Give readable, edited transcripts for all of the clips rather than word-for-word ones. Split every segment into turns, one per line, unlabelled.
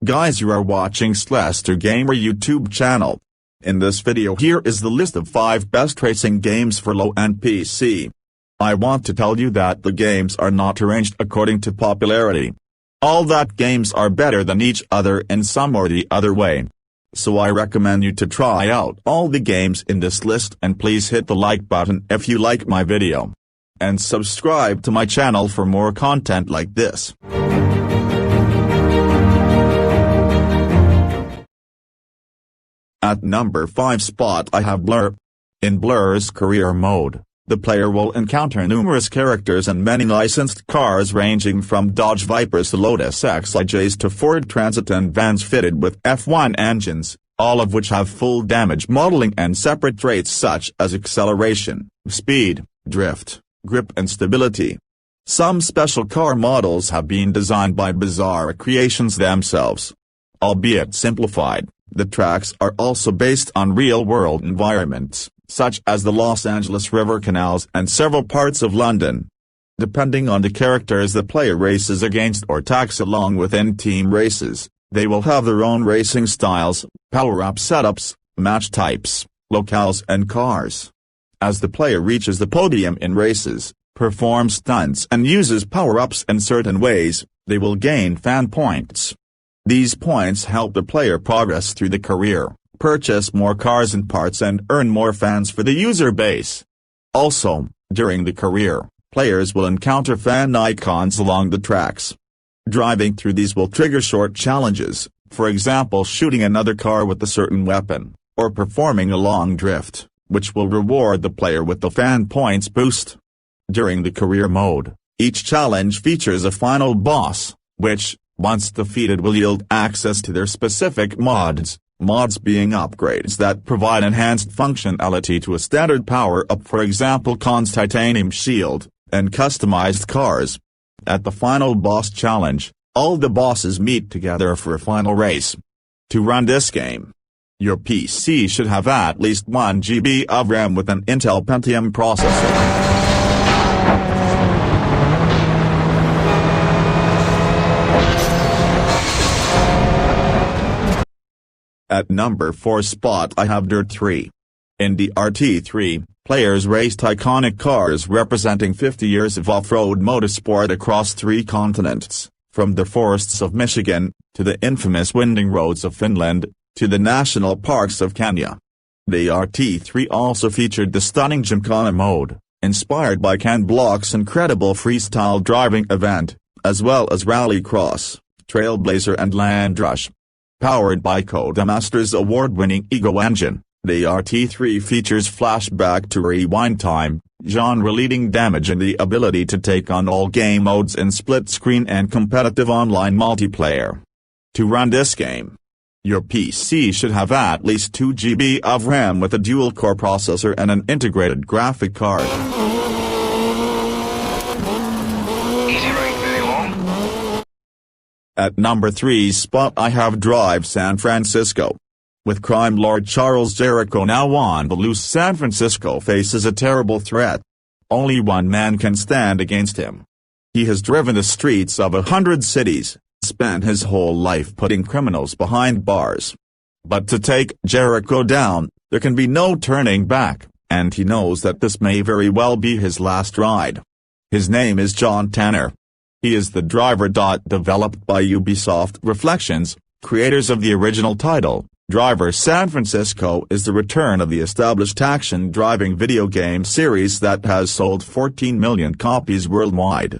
Guys, you are watching Slester Gamer YouTube channel. In this video here is the list of 5 best racing games for low-end PC. I want to tell you that the games are not arranged according to popularity. All that games are better than each other in some or the other way. So I recommend you to try out all the games in this list, and please hit the like button if you like my video. And subscribe to my channel for more content like this. At number 5 spot I have Blur. In Blur's career mode, the player will encounter numerous characters and many licensed cars ranging from Dodge Vipers to Lotus Exigés to Ford Transit and vans fitted with F1 engines, all of which have full damage modeling and separate traits such as acceleration, speed, drift, grip and stability. Some special car models have been designed by bizarre creations themselves. Albeit simplified, the tracks are also based on real-world environments, such as the Los Angeles River canals and several parts of London. Depending on the characters the player races against or tags along with in team races, they will have their own racing styles, power-up setups, match types, locales and cars. As the player reaches the podium in races, performs stunts and uses power-ups in certain ways, they will gain fan points. These points help the player progress through the career, purchase more cars and parts and earn more fans for the user base. Also, during the career, players will encounter fan icons along the tracks. Driving through these will trigger short challenges, for example shooting another car with a certain weapon, or performing a long drift, which will reward the player with the fan points boost. During the career mode, each challenge features a final boss, which, once defeated, will yield access to their specific mods being upgrades that provide enhanced functionality to a standard power-up, for example Khan's titanium shield, and customized cars. At the final boss challenge, all the bosses meet together for a final race. To run this game, your PC should have at least 1 GB of RAM with an Intel Pentium processor. At number 4 spot I have Dirt 3. In Dirt 3, players raced iconic cars representing 50 years of off-road motorsport across 3 continents, from the forests of Michigan, to the infamous winding roads of Finland, to the national parks of Kenya. Dirt 3 also featured the stunning Gymkhana mode, inspired by Ken Block's incredible freestyle driving event, as well as Rallycross, Trailblazer and Land Rush. Powered by Codemaster's award-winning Ego engine, Dirt 3 features flashback to rewind time, genre-leading damage and the ability to take on all game modes in split-screen and competitive online multiplayer. To run this game, your PC should have at least 2 GB of RAM with a dual-core processor and an integrated graphic card. At number 3 spot I have Drive San Francisco. With crime lord Charles Jericho now on the loose, San Francisco faces a terrible threat. Only one man can stand against him. He has driven the streets of 100 cities, spent his whole life putting criminals behind bars. But to take Jericho down, there can be no turning back, and he knows that this may very well be his last ride. His name is John Tanner. He is the driver. Developed by Ubisoft Reflections, creators of the original title, Driver San Francisco is the return of the established action driving video game series that has sold 14 million copies worldwide.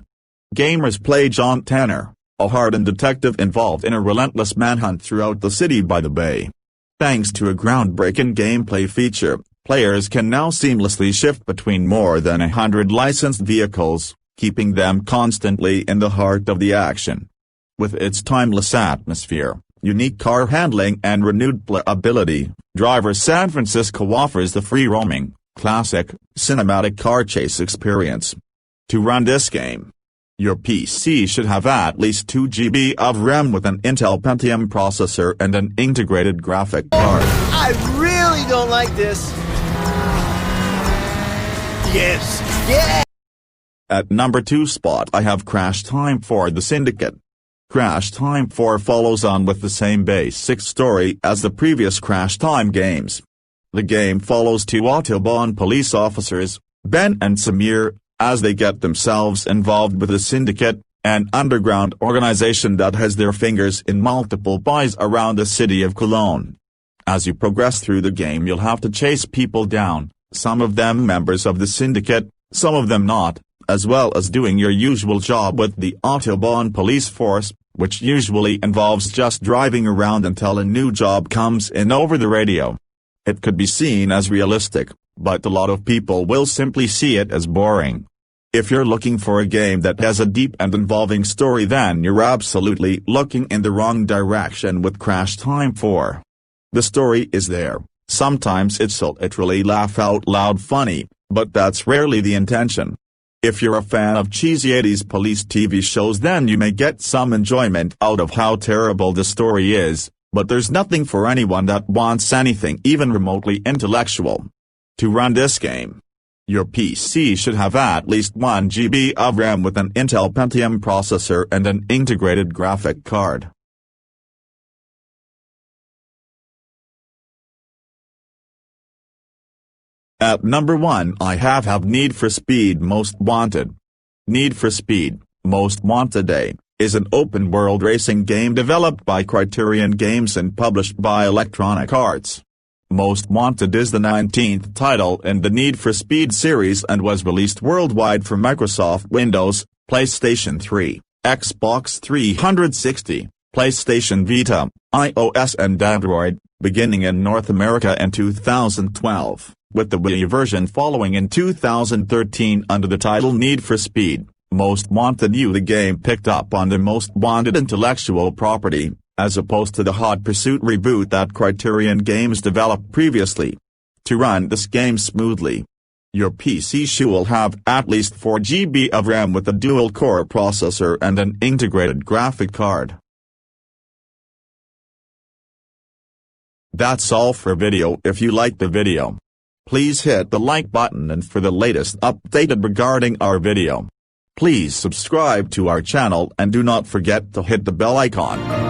Gamers play John Tanner, a hardened detective involved in a relentless manhunt throughout the city by the bay. Thanks to a groundbreaking gameplay feature, players can now seamlessly shift between more than 100 licensed vehicles, keeping them constantly in the heart of the action. With its timeless atmosphere, unique car handling and renewed playability, Driver San Francisco offers the free-roaming, classic, cinematic car chase experience. To run this game, your PC should have at least 2 GB of RAM with an Intel Pentium processor and an integrated graphic card.
I really don't like this. Yes, yeah!
At number 2 spot I have Crash Time for the Syndicate. Crash Time 4 follows on with the same basic story as the previous Crash Time games. The game follows two Autobahn police officers, Ben and Samir, as they get themselves involved with the Syndicate, an underground organization that has their fingers in multiple pies around the city of Cologne. As you progress through the game, you'll have to chase people down, some of them members of the Syndicate, some of them not, as well as doing your usual job with the Autobahn police force, which usually involves just driving around until a new job comes in over the radio. It could be seen as realistic, but a lot of people will simply see it as boring. If you're looking for a game that has a deep and involving story, then you're absolutely looking in the wrong direction with Crash Time 4. The story is there, sometimes it's literally laugh out loud funny, but that's rarely the intention. If you're a fan of cheesy 80s police TV shows, then you may get some enjoyment out of how terrible the story is, but there's nothing for anyone that wants anything even remotely intellectual. To run this game, your PC should have at least 1 GB of RAM with an Intel Pentium processor and an integrated graphic card. At number 1 I have Need for Speed Most Wanted. Need for Speed, Most Wanted A, is an open-world racing game developed by Criterion Games and published by Electronic Arts. Most Wanted is the 19th title in the Need for Speed series and was released worldwide for Microsoft Windows, PlayStation 3, Xbox 360, PlayStation Vita, iOS and Android, beginning in North America in 2012, with the Wii version following in 2013 under the title Need for Speed, Most Wanted U. The game picked up on the Most Wanted intellectual property, as opposed to the Hot Pursuit reboot that Criterion Games developed previously. To run this game smoothly, your PC should have at least 4 GB of RAM with a dual-core processor and an integrated graphic card. That's all for video. If you liked the video, please hit the like button, and for the latest updated regarding our video, please subscribe to our channel and do not forget to hit the bell icon.